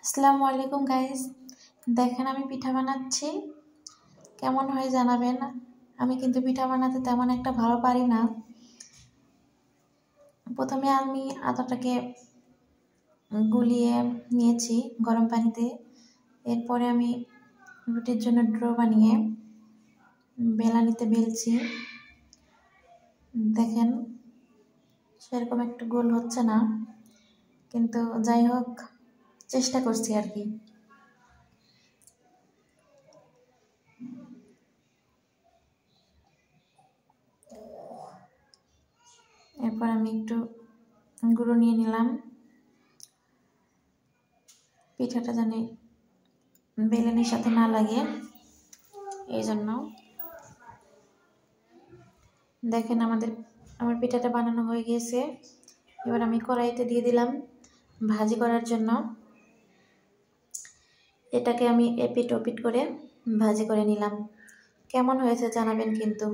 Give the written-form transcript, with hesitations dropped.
আসসালামু আলাইকুম গাইস, দেখেন আমি পিঠা বানাচ্ছি। কেমন হয় জানাবেন। আমি কিন্তু পিঠা বানাতে তেমন একটা ভালো পারি না। প্রথমে আমি আটাটাকে গুলিয়ে নিয়েছি গরম পানিতে। এরপরে আমি রুটির জন্য ড্রো বানিয়ে বেলানিতে বেলছি। দেখেন সেরকম একটু গোল হচ্ছে না, কিন্তু যাই হোক চেষ্টা করছি আর কি। এরপর আমি একটু গুঁড়ো নিয়ে নিলাম, পিঠাটা জানি বেলনের সাথে না লাগে এই জন্য। দেখেন আমার পিঠাটা বানানো হয়ে গিয়েছে। এবার আমি কড়াইতে দিয়ে দিলাম ভাজি করার জন্য। এটাকে আমি এপিট ওপিট করে ভাজি করে নিলাম। কেমন হয়েছে জানাবেন কিন্তু।